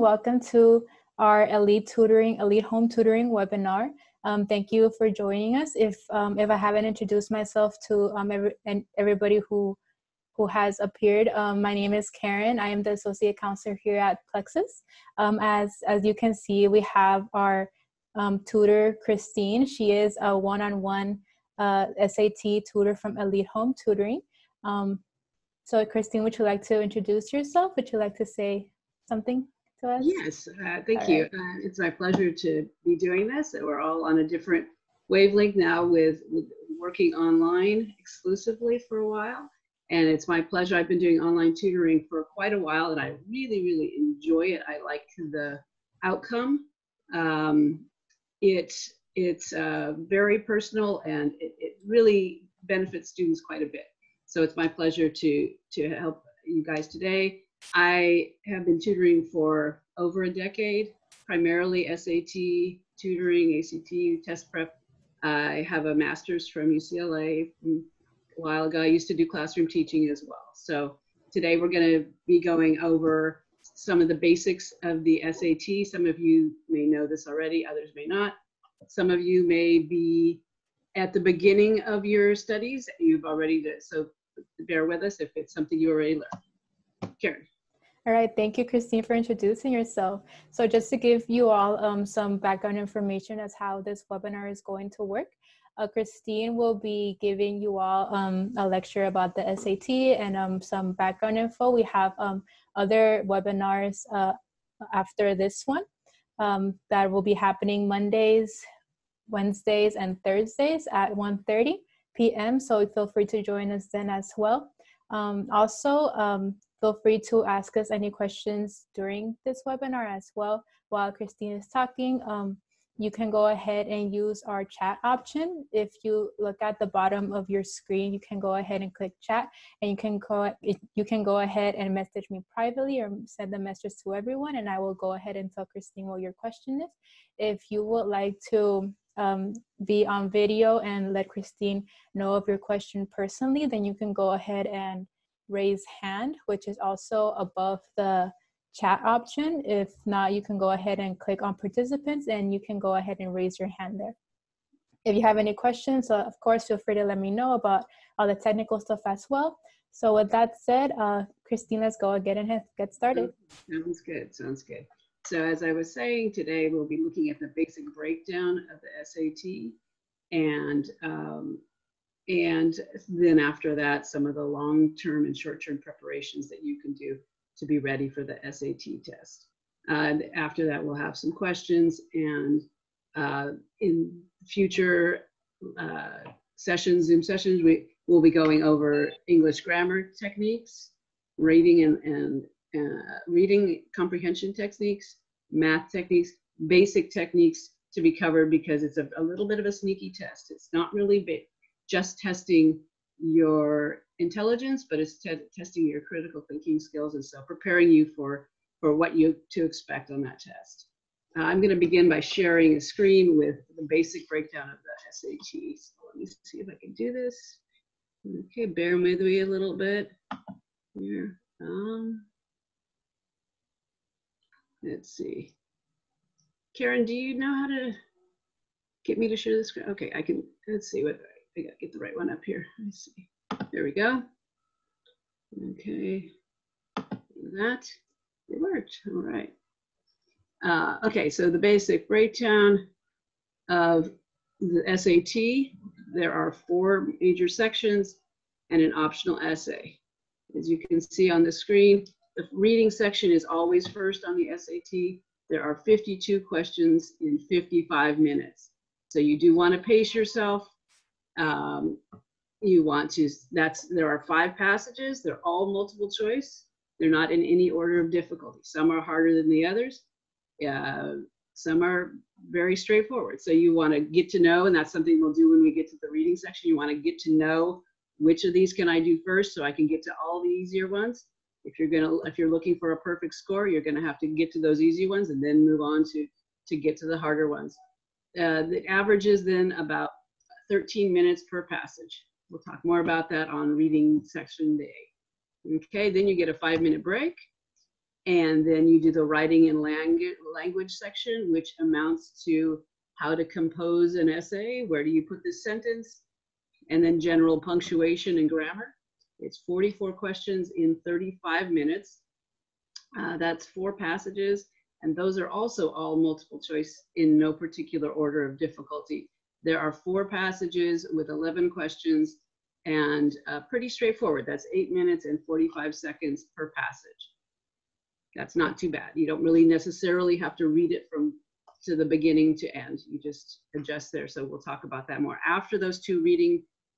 welcome to our Elite Home Tutoring webinar. Thank you for joining us. If I haven't introduced myself to everybody who has appeared, my name is Karen. I am the Associate Counselor here at Plexuss. As you can see, we have our tutor, Christine. She is a one-on-one SAT tutor from Elite Home Tutoring. So Christine, would you like to introduce yourself? Would you like to say something to us? Yes, thank you. It's my pleasure to be doing this. We're all on a different wavelength now with working online exclusively for a while. And it's my pleasure. I've been doing online tutoring for quite a while and I really, really enjoy it. I like the outcome. It's very personal and it really benefits students quite a bit. So it's my pleasure to help you guys today. I have been tutoring for over a decade, primarily SAT tutoring, ACT, test prep. I have a master's from UCLA from a while ago. I used to do classroom teaching as well. So today we're going to be going over some of the basics of the SAT. Some of you may know this already, others may not. Some of you may be at the beginning of your studies. You've already, so bear with us if it's something you already learned. Karen. All right, thank you, Christine, for introducing yourself. So just to give you all some background information as how this webinar is going to work, Christine will be giving you all a lecture about the SAT and some background info. We have other webinars after this one that will be happening Mondays, Wednesdays, and Thursdays at 1:30 p.m. So feel free to join us then as well. Also, feel free to ask us any questions during this webinar as well. While Christine is talking, you can go ahead and use our chat option. If you look at the bottom of your screen, you can go ahead and click chat, and you can go ahead and message me privately or send a message to everyone, and I will go ahead and tell Christine what your question is. If you would like to be on video and let Christine know of your question personally, then you can go ahead and raise hand, which is also above the chat option. If not, you can go ahead and click on participants and you can go ahead and raise your hand there. If you have any questions, of course, feel free to let me know about all the technical stuff as well. So with that said, Christine, let's go again and get started. Sounds good, sounds good. So as I was saying, today we'll be looking at the basic breakdown of the SAT and then after that, some of the long-term and short-term preparations that you can do to be ready for the SAT test. After that, we'll have some questions, and in future Zoom sessions, we'll be going over English grammar techniques, reading and reading comprehension techniques, math techniques, basic techniques to be covered because it's a little bit of a sneaky test. It's not really just testing your intelligence, but it's testing your critical thinking skills, and so preparing you for what to expect on that test. I'm going to begin by sharing a screen with the basic breakdown of the SAT. So let me see if I can do this. Okay, bear with me a little bit here. Let's see. Karen, do you know how to get me to share the screen? Okay, I can. Let's see what I gotta get the right one up here. Let's see. There we go. Okay, that it worked. All right. Okay, so the basic breakdown of the SAT. There are 4 major sections and an optional essay. As you can see on the screen, the reading section is always first on the SAT. There are 52 questions in 55 minutes. So you do want to pace yourself. You want to, there are 5 passages. They're all multiple choice. They're not in any order of difficulty. Some are harder than the others. Some are very straightforward. So you want to get to know, and that's something we'll do when we get to the reading section. You want to get to know which of these can I do first so I can get to all the easier ones. If you're looking for a perfect score, you're gonna have to get to those easy ones and then move on to get to the harder ones. The average is then about 13 minutes per passage. We'll talk more about that on reading section day. Okay, then you get a 5-minute break. And then you do the writing and language section, which amounts to how to compose an essay, where do you put this sentence, and then general punctuation and grammar. It's 44 questions in 35 minutes. That's 4 passages, and those are also all multiple choice in no particular order of difficulty. There are 4 passages with 11 questions, and pretty straightforward. That's 8 minutes and 45 seconds per passage. That's not too bad. You don't really necessarily have to read it from to the beginning to end. You just adjust there. So we'll talk about that more. After those 2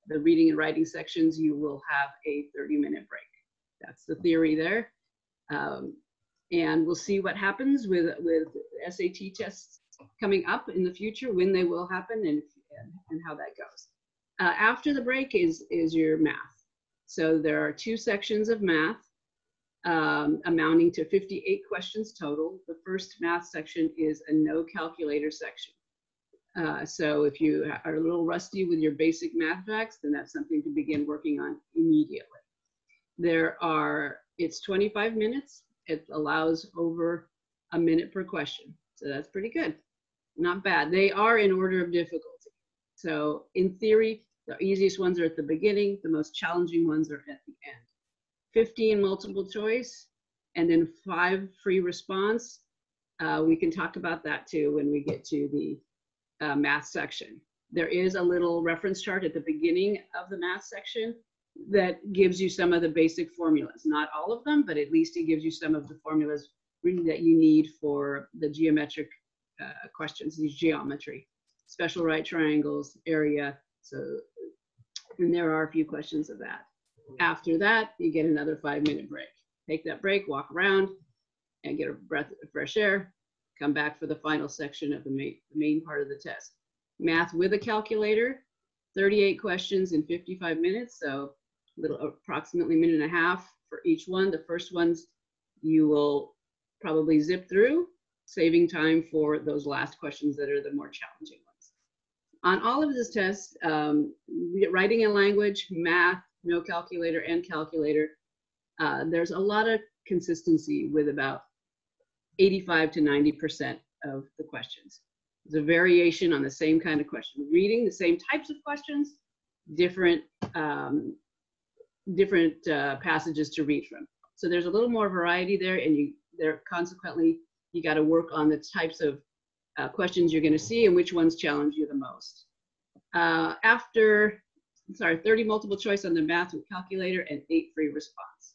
the reading and writing sections, you will have a 30-minute break. That's the theory there. And we'll see what happens with SAT tests coming up in the future, when they will happen, and how that goes. After the break is your math. So there are 2 sections of math, amounting to 58 questions total. The first math section is a no calculator section. So if you are a little rusty with your basic math facts, then that's something to begin working on immediately. It's 25 minutes. It allows over a minute per question. So that's pretty good. Not bad. They are in order of difficulty. So in theory, the easiest ones are at the beginning. The most challenging ones are at the end. 15 multiple choice, and then 5 free response. We can talk about that too when we get to the math section. There is a little reference chart at the beginning of the math section that gives you some of the basic formulas. Not all of them, but at least it gives you some of the formulas that you need for the geometric questions, these geometry, special right triangles, area. So, and there are a few questions of that. After that, you get another 5-minute break. Take that break, walk around, and get a breath of fresh air. Come back for the final section of the main part of the test. Math with a calculator, 38 questions in 55 minutes, so approximately a minute and a half for each one. The first ones you will probably zip through, saving time for those last questions that are the more challenging ones. On all of this tests, writing and language, math, no calculator, and calculator, there's a lot of consistency with about 85 to 90% of the questions. There's a variation on the same kind of question. Reading, the same types of questions, different passages to read from. So there's a little more variety there, and consequently, you got to work on the types of questions you're going to see and which ones challenge you the most. 30 multiple choice on the math with calculator and 8 free response.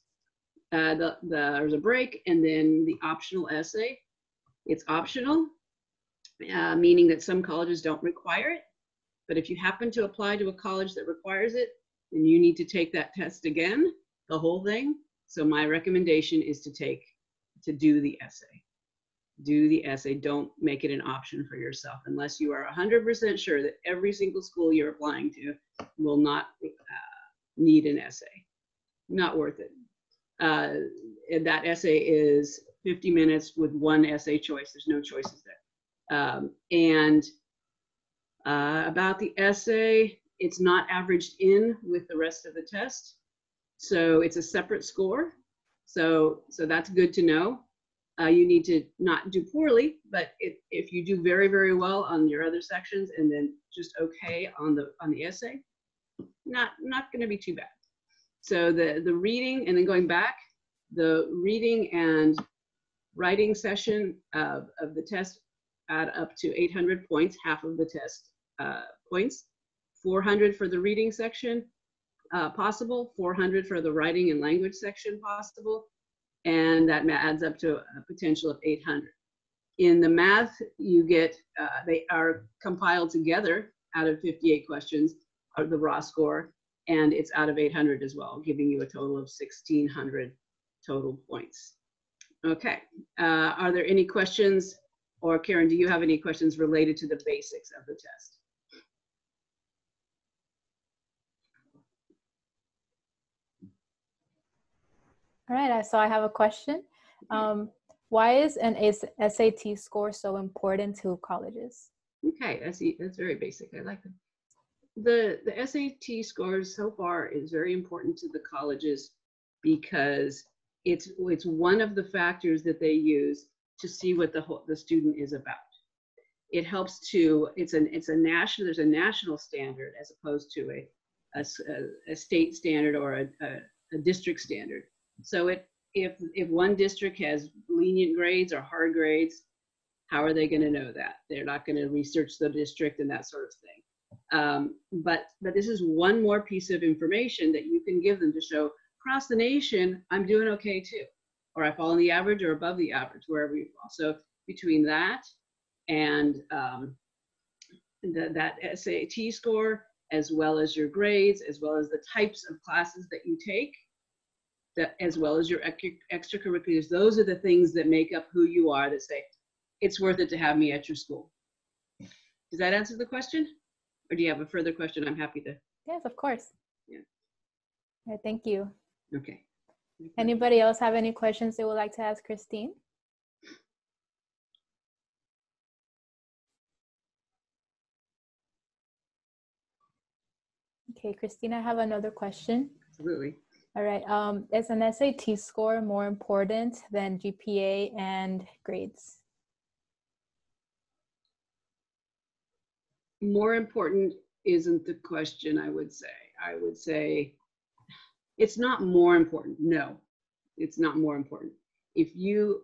There's a break, and then the optional essay. It's optional, meaning that some colleges don't require it. But if you happen to apply to a college that requires it, then you need to take that test again, the whole thing. So my recommendation is to do the essay. Do the essay. Don't make it an option for yourself unless you are 100% sure that every single school you're applying to will not need an essay. Not worth it. That essay is 50 minutes with 1 essay choice. There's no choices there. About the essay, it's not averaged in with the rest of the test. So it's a separate score. So that's good to know. You need to not do poorly, but if you do very, very well on your other sections and then just okay on the essay, not going to be too bad. So the reading, and then going back, the reading and writing session of the test add up to 800 points, half of the test points. 400 for the reading section possible, 400 for the writing and language section possible, and that adds up to a potential of 800. In the math, you get, they are compiled together out of 58 questions, of the raw score, and it's out of 800 as well, giving you a total of 1,600 total points. Okay, are there any questions, or Karen, do you have any questions related to the basics of the test? All right, so I have a question. Why is an SAT score so important to colleges? Okay, that's very basic. I like that. The SAT scores so far is very important to the colleges because it's one of the factors that they use to see what the student is about. It helps to, there's a national standard as opposed to a state standard or a district standard. So if one district has lenient grades or hard grades, how are they going to know that? They're not going to research the district and that sort of thing. But this is one more piece of information that you can give them to show across the nation, I'm doing okay too, or I fall in the average or above the average, wherever you fall. So between that and that SAT score, as well as your grades, as well as the types of classes that you take, as well as your extracurriculars, those are the things that make up who you are, that say, it's worth it to have me at your school. Does that answer the question? Or do you have a further question? I'm happy to. Yes, of course. Yeah. Yeah, thank you. Okay. Anybody else have any questions they would like to ask Christine? Okay, Christine, I have another question. Absolutely. All right. Is an SAT score more important than GPA and grades? More important isn't the question, I would say. I would say it's not more important. No, it's not more important. If you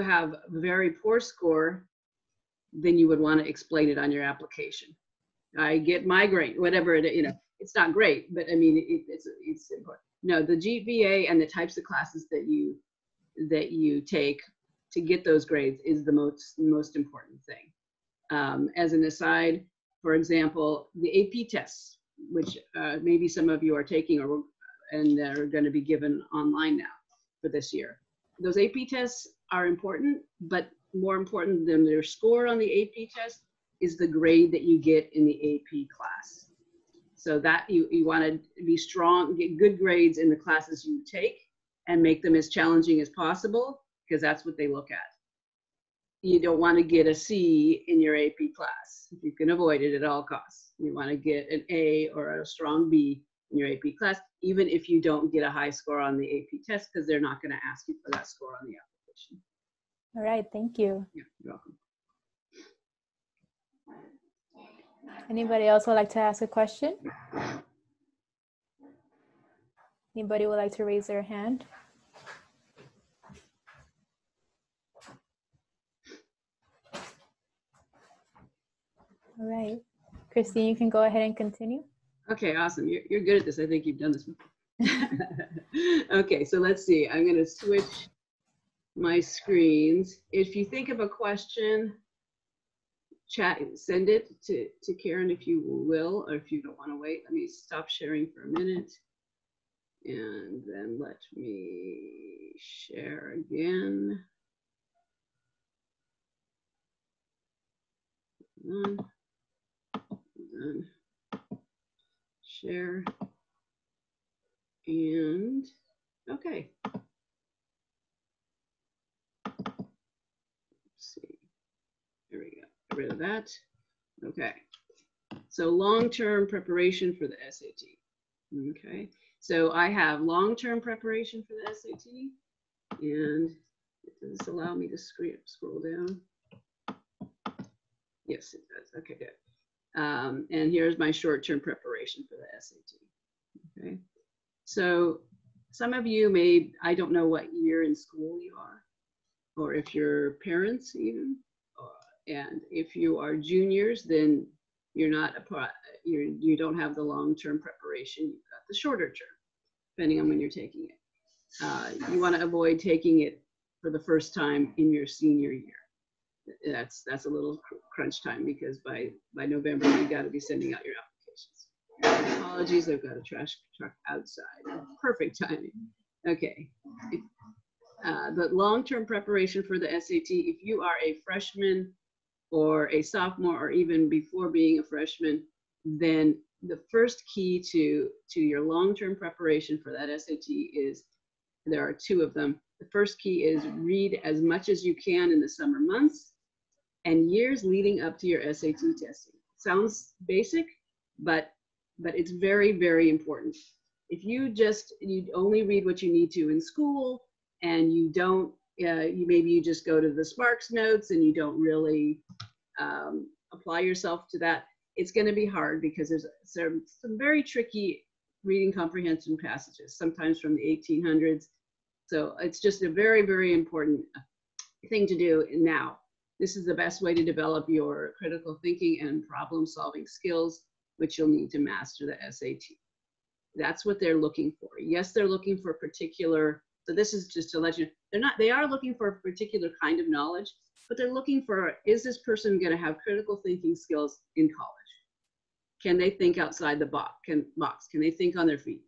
have a very poor score, then you would want to explain it on your application. I get my grade, whatever it, it's not great, but I mean, it's important. No, the GPA and the types of classes that you take to get those grades is the most important thing. As an aside, for example, the AP tests, which maybe some of you are taking and are going to be given online now for this year. Those AP tests are important, but more important than their score on the AP test is the grade that you get in the AP class. So that you want to be strong, get good grades in the classes you take and make them as challenging as possible, because that's what they look at. You don't want to get a C in your AP class. You can avoid it at all costs. You want to get an A or a strong B in your AP class, even if you don't get a high score on the AP test, because they're not going to ask you for that score on the application. All right, thank you. Yeah, you're welcome. Anybody else would like to ask a question? Anybody would like to raise their hand? All right, Christine, you can go ahead and continue. Okay, awesome. You're good at this. I think you've done this before. Okay, so let's see. I'm going to switch my screens. If you think of a question, send it to Karen if you will, or if you don't want to wait. Let me stop sharing for a minute. And then let me share again. And share. And okay. Let's see. There we go. Get rid of that. Okay. So long-term preparation for the SAT. Okay. So I have long-term preparation for the SAT, and does this allow me to scroll down? Yes, it does. Okay, good. And here's my short-term preparation for the SAT. Okay. So some of you I don't know what year in school you are, or if you're parents even, and if you are juniors, then you're not you don't have the long-term preparation. You've got the shorter term, depending on when you're taking it. You want to avoid taking it for the first time in your senior year. That's a little crunch time, because by November you got to be sending out your applications. Apologies, I've got a trash truck outside. Perfect timing. Okay. The long-term preparation for the SAT, if you are a freshman or a sophomore, or even before being a freshman, then the first key to your long-term preparation for that SAT is, there are two of them. The first key is read as much as you can in the summer months and years leading up to your SAT testing. Sounds basic, but it's very, very important. If you only read what you need to in school, and you don't, maybe you just go to the Sparks notes and you don't really apply yourself to that, it's going to be hard because there's some very tricky reading comprehension passages, sometimes from the 1800s. So it's just a very, very important thing to do now. This is the best way to develop your critical thinking and problem solving skills, which you'll need to master the SAT. That's what they're looking for. Yes, they're looking for particular, so this is just to let you know, they are looking for a particular kind of knowledge, but they're looking for, is this person going to have critical thinking skills in college? Can they think outside the box? Can they think on their feet?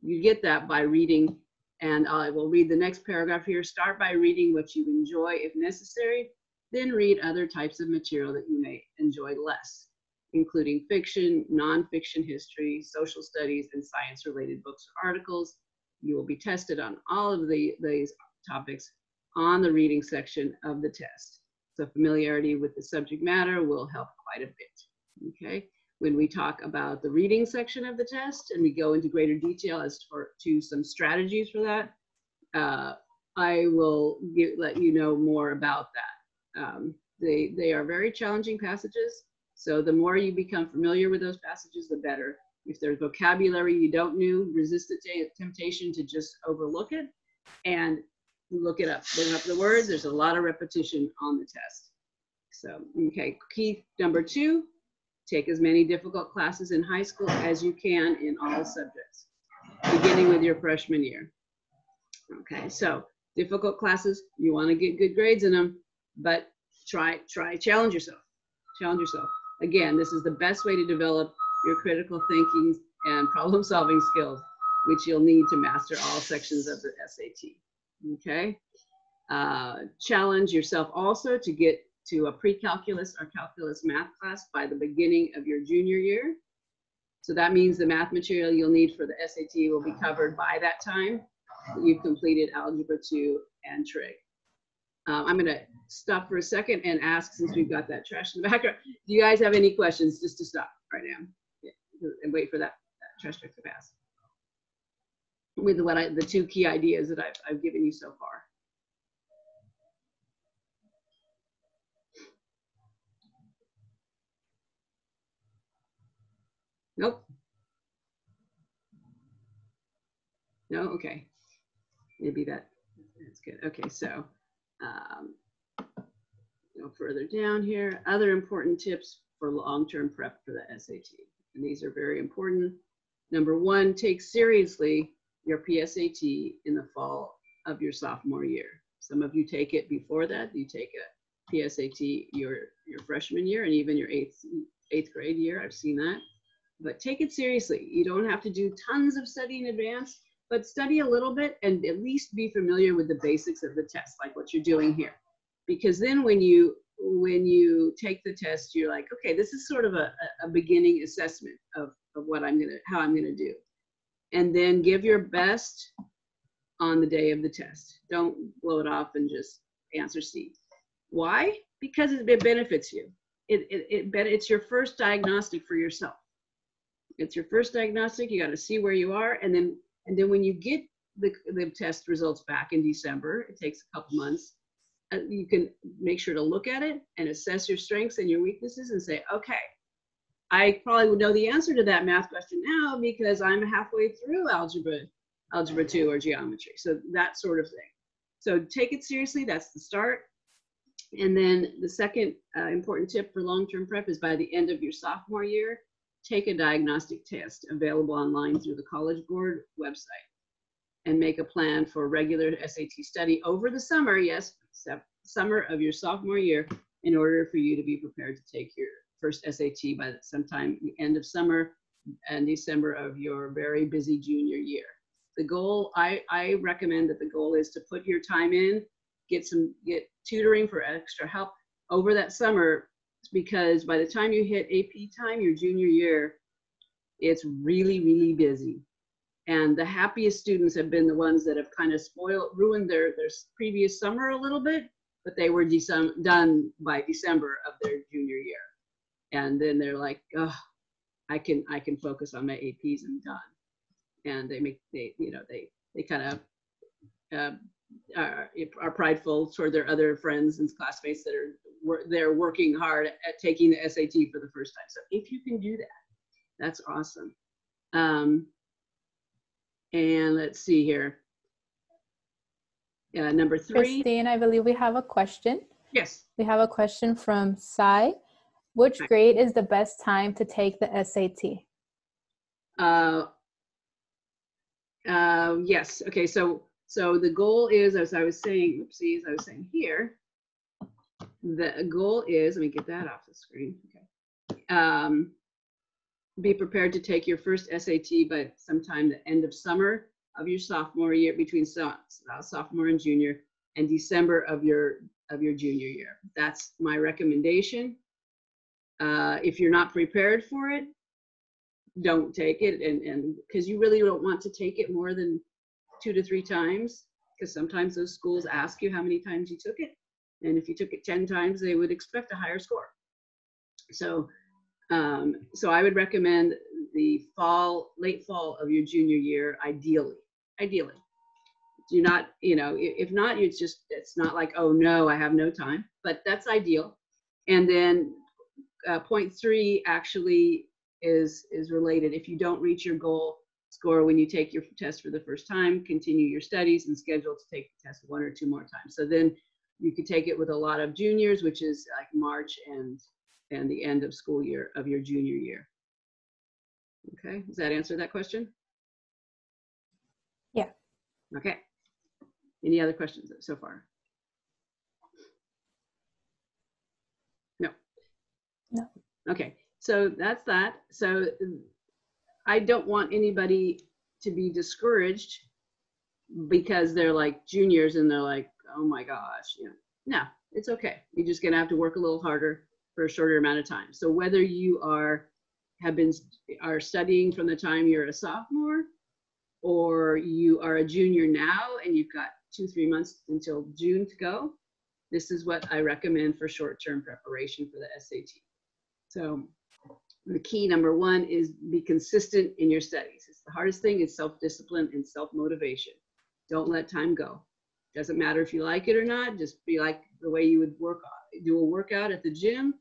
You get that by reading, and I will read the next paragraph here. Start by reading what you enjoy if necessary, then read other types of material that you may enjoy less, including fiction, nonfiction history, social studies, and science-related books or articles. You will be tested on all of these topics on the reading section of the test. So familiarity with the subject matter will help quite a bit, okay? When we talk about the reading section of the test and we go into greater detail as to some strategies for that, I will let you know more about that. They are very challenging passages, so the more you become familiar with those passages, the better. If there's vocabulary you don't know, resist the temptation to just overlook it and look it up. Look up the words. There's a lot of repetition on the test. So, okay, key number 2, take as many difficult classes in high school as you can in all subjects, beginning with your freshman year. Okay, so difficult classes, you want to get good grades in them, but challenge yourself. Challenge yourself. Again, this is the best way to develop your critical thinking and problem solving skills, which you'll need to master all sections of the SAT. Okay, challenge yourself also to get to a pre-calculus or calculus math class by the beginning of your junior year. So that means the math material you'll need for the SAT will be covered by that time you've completed Algebra 2 and Trig. I'm going to stop for a second and ask, since we've got that trash in the background, do you guys have any questions? Just to stop right now and wait for that trash truck to pass with the 2 key ideas that I've given you so far. Nope. No, okay. Maybe that's good. Okay, so go further down here. Other important tips for long-term prep for the SAT. And these are very important. Number 1, take seriously your PSAT in the fall of your sophomore year. Some of you take it before that. You take a PSAT your freshman year and even your eighth grade year. I've seen that. But take it seriously. You don't have to do tons of study in advance, but study a little bit and at least be familiar with the basics of the test, like what you're doing here. Because then when you take the test, you're like, okay, this is sort of a beginning assessment of how I'm gonna do. And then give your best on the day of the test. Don't blow it off and just answer C. Why? Because it benefits you. It's your first diagnostic for yourself. It's your first diagnostic. You got to see where you are, and then when you get the test results back in December, it takes a couple months. You can make sure to look at it and assess your strengths and your weaknesses, and say, okay, I probably would know the answer to that math question now because I'm halfway through algebra 2 or geometry. So that sort of thing. So take it seriously. That's the start. And then the second important tip for long-term prep is by the end of your sophomore year, take a diagnostic test available online through the College Board website and make a plan for regular SAT study over the summer, yes, summer of your sophomore year, in order for you to be prepared to take your first SAT by sometime the end of summer and December of your very busy junior year. The goal, I recommend that the goal is to put your time in, get tutoring for extra help over that summer, because by the time you hit AP time, your junior year, it's really, really busy. And the happiest students have been the ones that have kind of ruined their previous summer a little bit, but they were done by December of their junior year. And then they're like, oh, I can focus on my APs and done. and they kind of are prideful toward their other friends and classmates that they're working hard at taking the SAT for the first time. So if you can do that, that's awesome. And let's see here. Number 3. Christine, I believe we have a question. Yes. We have a question from Sai. Which grade is the best time to take the SAT? Yes. Okay. So the goal is, as I was saying, oopsie, as I was saying here, the goal is, let me get that off the screen. Okay. Be prepared to take your first SAT by sometime the end of summer of your sophomore year, between sophomore and junior, and December of your junior year. That's my recommendation. If you're not prepared for it, don't take it, and because you really don't want to take it more than 2 to 3 times, because sometimes those schools ask you how many times you took it, and if you took it 10 times, they would expect a higher score. So I would recommend the late fall of your junior year, ideally. Do not, if not, it's not like, oh no, I have no time, but that's ideal. And then point 3 actually is related. If you don't reach your goal score when you take your test for the first time, continue your studies and schedule to take the test 1 or 2 more times. So then you could take it with a lot of juniors, which is like March and the end of school year of your junior year. Okay, does that answer that question? Yeah. Okay. Any other questions so far? No. No. Okay, so that's that. So I don't want anybody to be discouraged because they're like juniors and they're like, oh my gosh, no, it's okay. You're just gonna have to work a little harder for a shorter amount of time. So whether you are studying from the time you're a sophomore, or you are a junior now and you've got 2-3 months until June to go, this is what I recommend for short-term preparation for the SAT. So the key, number 1, is be consistent in your studies. It's the hardest thing is self-discipline and self-motivation. Don't let time go. Doesn't matter if you like it or not, just be like the way you would do a workout at the gym.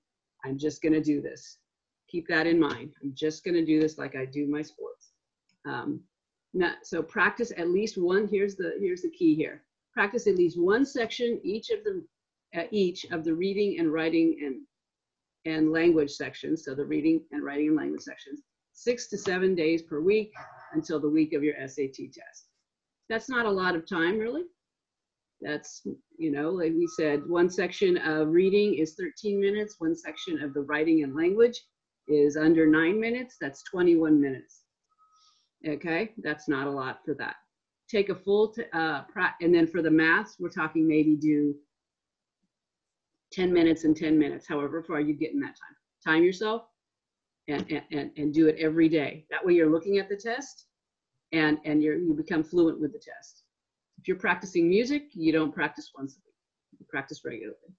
I'm just gonna do this. Keep that in mind. I'm just gonna do this like I do my sports. So practice at least one, here's the key here. Practice at least one section each of the reading and writing and language sections. So the reading and writing and language sections, 6 to 7 days per week until the week of your SAT test. That's not a lot of time, really. That's, like we said, one section of reading is 13 minutes. One section of the writing and language is under 9 minutes. That's 21 minutes. Okay, that's not a lot for that. Take a full, and then for the maths, we're talking maybe do 10 minutes and 10 minutes, however far you get in that time. Time yourself and do it every day. That way you're looking at the test and you become fluent with the test. If you're practicing music, you don't practice once a week. You practice regularly.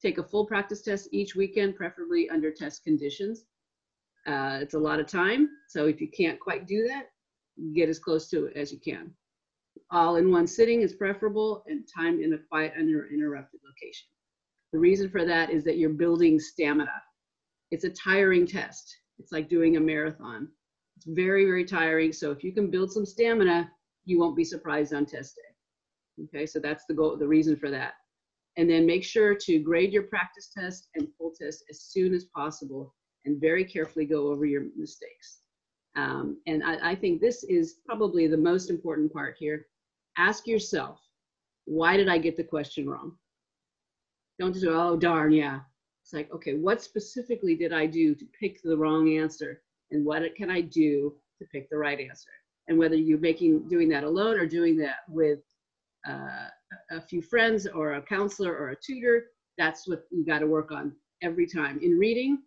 Take a full practice test each weekend, preferably under test conditions. It's a lot of time, so if you can't quite do that, get as close to it as you can. All in one sitting is preferable, and time in a quiet, uninterrupted location. The reason for that is that you're building stamina. It's a tiring test. It's like doing a marathon. It's very, very tiring. So if you can build some stamina, you won't be surprised on test day. Okay, so that's the goal, the reason for that. And then make sure to grade your practice test and full test as soon as possible, and very carefully go over your mistakes. And I think this is probably the most important part here. Ask yourself, why did I get the question wrong? Don't just go, oh, darn, yeah. It's like, okay, what specifically did I do to pick the wrong answer? And what can I do to pick the right answer? And whether you're doing that alone or doing that with a few friends or a counselor or a tutor, that's what you got to work on every time. In reading,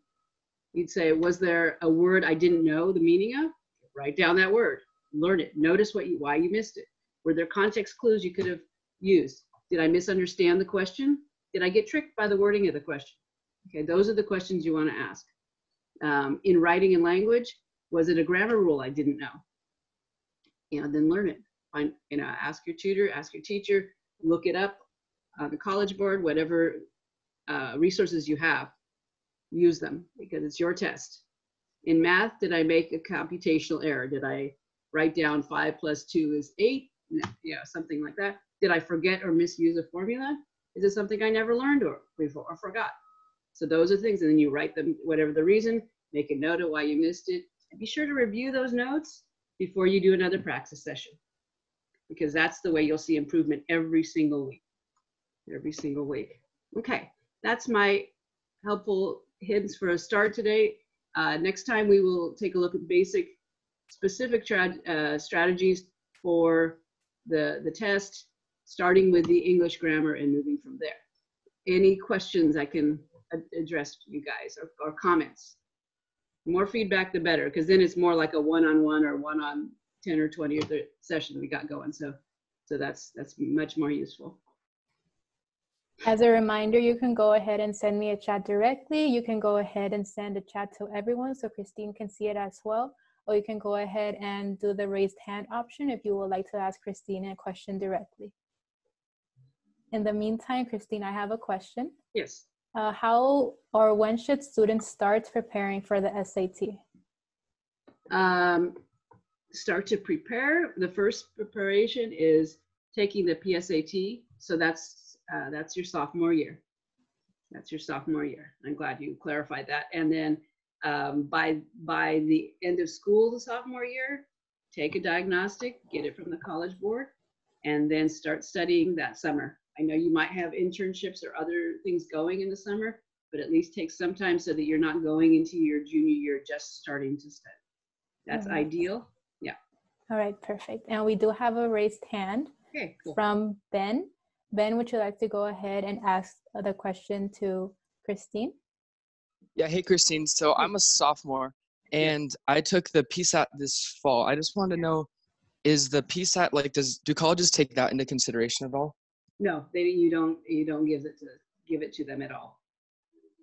you'd say, was there a word I didn't know the meaning of? Write down that word, learn it, notice why you missed it. Were there context clues you could have used? Did I misunderstand the question? Did I get tricked by the wording of the question? Okay, those are the questions you want to ask. In writing and language, was it a grammar rule I didn't know? then learn it. Find, ask your tutor, ask your teacher, look it up, the College Board, whatever resources you have, use them because it's your test. In math, did I make a computational error? Did I write down 5 + 2 is 8? No, something like that. Did I forget or misuse a formula? Is it something I never learned before or forgot? So those are things, and then you write them, whatever the reason, make a note of why you missed it. And be sure to review those notes before you do another practice session, because that's the way you'll see improvement every single week. Every single week. Okay, that's my helpful hints for a start today. Next time we will take a look at basic, specific strategies for the test, starting with the English grammar and moving from there. Any questions I can address to you guys, or comments? More feedback, the better, because then it's more like a one-on-one or one-on 10 or 20 or 30 session we got going. So that's much more useful. As a reminder, you can go ahead and send me a chat directly. You can go ahead and send a chat to everyone so Christine can see it as well. Or you can go ahead and do the raised hand option if you would like to ask Christine a question directly. In the meantime, Christine, I have a question. Yes. How or when should students start preparing for the SAT? Start to prepare. The first preparation is taking the PSAT. So that's your sophomore year. That's your sophomore year. I'm glad you clarified that. And then by the end of school, the sophomore year, take a diagnostic, get it from the College Board, and then start studying that summer. I know you might have internships or other things going in the summer, but at least take some time so that you're not going into your junior year just starting to study. That's ideal. Yeah. All right, perfect. And we do have a raised hand from Ben. Ben, would you like to go ahead and ask the question to Christine? Yeah, hey Christine. So I'm a sophomore and I took the PSAT this fall. I just wanted to know, is the PSAT, like, do colleges take that into consideration at all? No, you don't give it to them at all.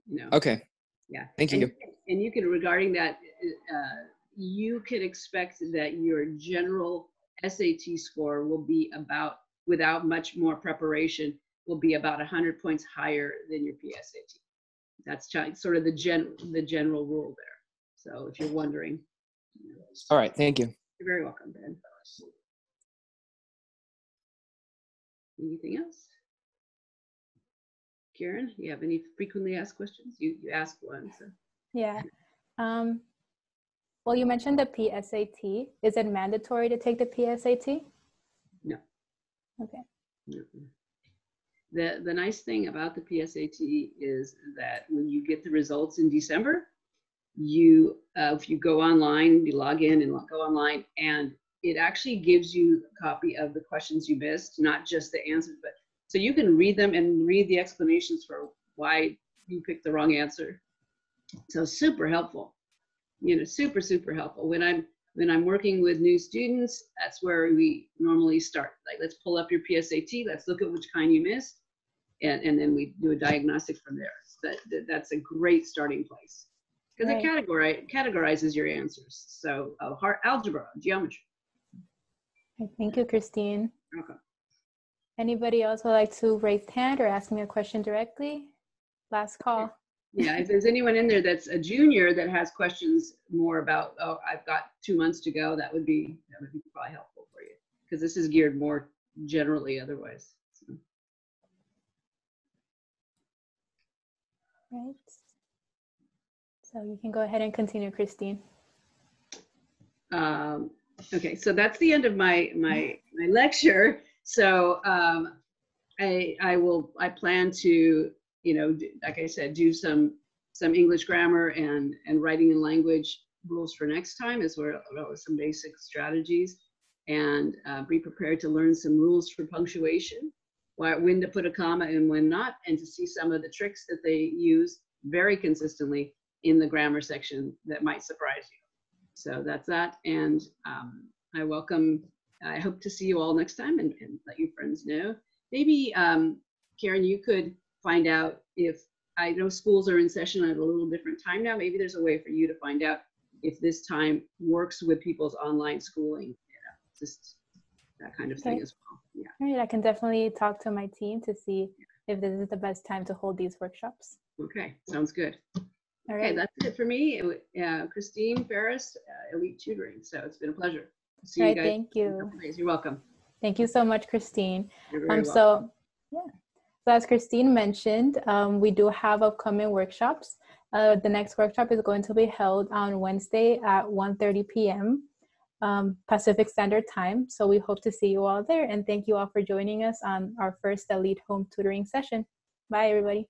No. Okay. Yeah. Thank you. And you can, regarding that, you can expect that your general SAT score will be about, without much more preparation, will be about 100 points higher than your PSAT. That's sort of the general rule there. So if you're wondering. All right, thank you. You're very welcome, Ben. Anything else? Karen, you have any frequently asked questions? You asked one. So. Yeah. Well, you mentioned the PSAT. Is it mandatory to take the PSAT? No. Okay. No. The nice thing about the PSAT is that when you get the results in December, if you go online, you log in and go online, and it actually gives you a copy of the questions you missed, not just the answers, but so you can read them and read the explanations for why you picked the wrong answer. So super helpful, super, super helpful. When I'm working with new students, that's where we normally start. Like, let's pull up your PSAT, let's look at which kind you missed, and then we do a diagnostic from there. So that's a great starting place, because it categorizes your answers. So algebra, geometry. Thank you, Christine. Okay. Anybody else would like to raise hand or ask me a question directly? Last call. Yeah, if there's anyone in there that's a junior that has questions more about, I've got 2 months to go, that would be probably helpful for you, because this is geared more generally otherwise. So. Right. So you can go ahead and continue, Christine. Okay, so that's the end of my lecture. So I plan to, like I said, do some English grammar and writing and language rules for next time, as well as some basic strategies, and be prepared to learn some rules for punctuation, when to put a comma and when not, and to see some of the tricks that they use very consistently in the grammar section that might surprise you. So that's that, and I hope to see you all next time, and let your friends know. Maybe, Karen, you could find out if, I know schools are in session at a little different time now, maybe there's a way for you to find out if this time works with people's online schooling. just that kind of thing as well. Yeah. All right, I can definitely talk to my team to see if this is the best time to hold these workshops. Okay, sounds good. All Okay, right. that's it for me. Christine Ferris, Elite Tutoring. So it's been a pleasure. See All you right, guys thank in a you. couple days. You're welcome. Thank you so much, Christine. You're very welcome. So as Christine mentioned, we do have upcoming workshops. The next workshop is going to be held on Wednesday at 1:30 p.m. Pacific Standard Time. So we hope to see you all there, and thank you all for joining us on our first Elite Home Tutoring session. Bye, everybody.